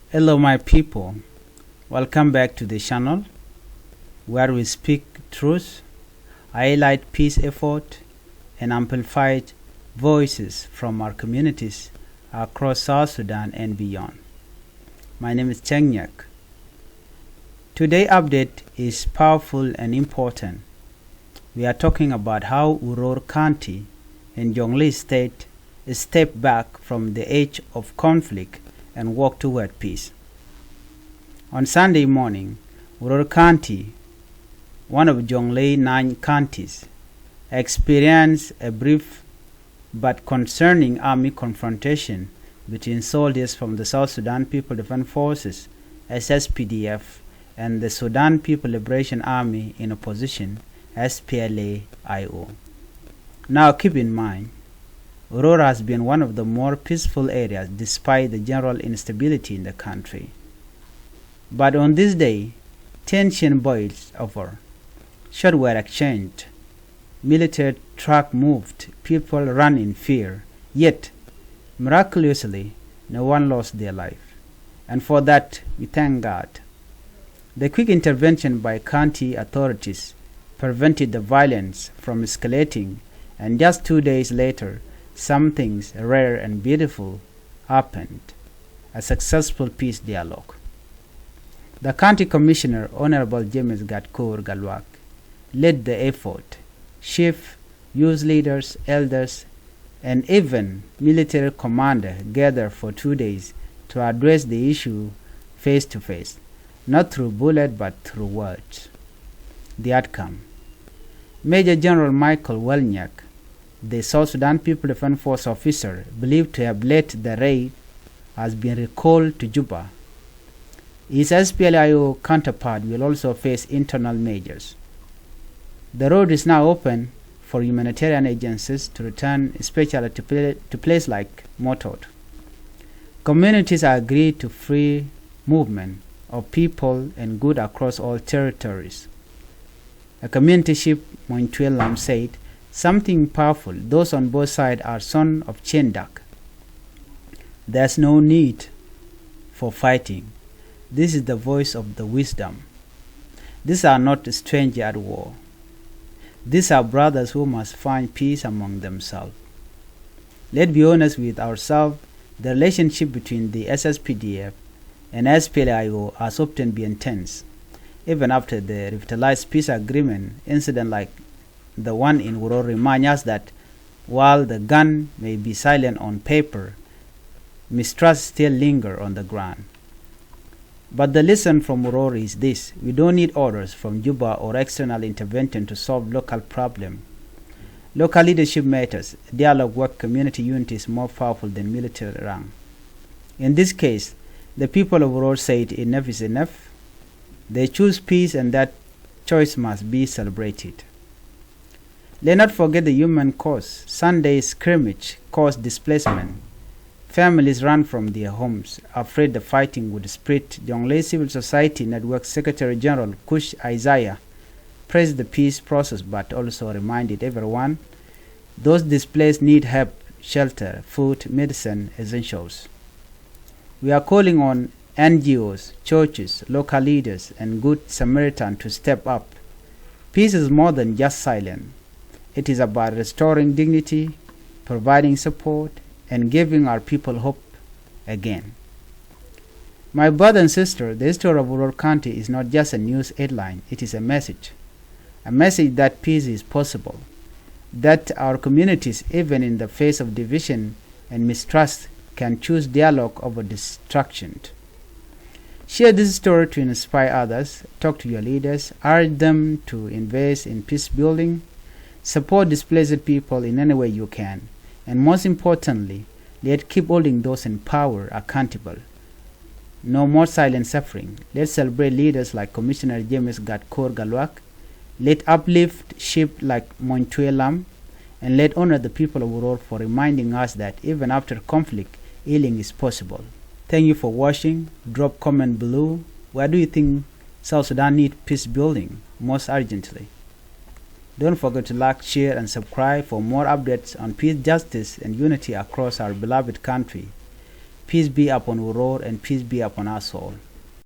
Hello my people, welcome back to the channel where we speak truth, highlight peace effort and amplify voices from our communities across South Sudan and beyond. My name is Wal Nyak. Today's update is powerful and important. We are talking about how Uror County and Jonglei State step back from the edge of conflict and walk toward peace. On Sunday morning, Uror County, one of Jonglei 9 counties, experienced a brief but concerning army confrontation between soldiers from the South Sudan People Defense Forces (SSPDF) and the Sudan People Liberation Army in opposition (SPLA-IO). Now keep in mind, Uror has been one of the more peaceful areas despite the general instability in the country. But on this day, tension boiled over. Shots were exchanged. Military truck moved. People ran in fear. Yet, miraculously, no one lost their life. And for that, we thank God. The quick intervention by county authorities prevented the violence from escalating, and just 2 days later, something rare and beautiful happened, a successful peace dialogue. The County Commissioner, Honorable James Gatkhor Gatluak, led the effort. Chief, youth leaders, elders, and even military commander gathered for 2 days to address the issue face to face, not through bullets but through words. The outcome: Major General Wal Nyak, the South Sudan People Defense Force officer believed to have led the raid, has been recalled to Juba. His SPLA-IO counterpart will also face internal measures. The road is now open for humanitarian agencies to return, especially to places like Motot. Communities are agreed to free movement of people and goods across all territories. A community chief, Motot, said, "Something powerful. Those on both sides are sons of Chendak. There's no need for fighting. This is the voice of the wisdom. These are not strangers at war. These are brothers who must find peace among themselves." Let's be honest with ourselves. The relationship between the SSPDF and SPLA-IO has often been tense. Even after the revitalized peace agreement, incidents like the one in Uror remind us that while the gun may be silent on paper, mistrust still lingers on the ground. But the lesson from Uror is this: we don't need orders from Juba or external intervention to solve local problems. Local leadership matters. Dialogue work, community unity is more powerful than military rank. In this case, the people of Uror said enough is enough. They choose peace, and that choice must be celebrated. Let's not forget the human cost. Sunday's scrimmage caused displacement. Families ran from their homes, afraid the fighting would spread. Jonglei Civil Society Network Secretary General Kush Isaiah praised the peace process but also reminded everyone those displaced need help, shelter, food, medicine, essentials. We are calling on NGOs, churches, local leaders, and Good Samaritans to step up. Peace is more than just silence. It is about restoring dignity, providing support, and giving our people hope again. My brother and sister, the history of Uror County is not just a news headline. It is a message that peace is possible, that our communities, even in the face of division and mistrust, can choose dialogue over destruction. Share this story to inspire others. Talk to your leaders. Urge them to invest in peace building. Support displaced people in any way you can. And most importantly, let's keep holding those in power accountable. No more silent suffering. Let's celebrate leaders like Commissioner James Gatkhor Gatluak. Let's uplift sheep like Motot, and let's honor the people of Uror for reminding us that even after conflict, healing is possible. Thank you for watching. Drop comment below. Where do you think South Sudan needs peace building most urgently? Don't forget to like, share, and subscribe for more updates on peace, justice, and unity across our beloved country. Peace be upon Uror and peace be upon us all.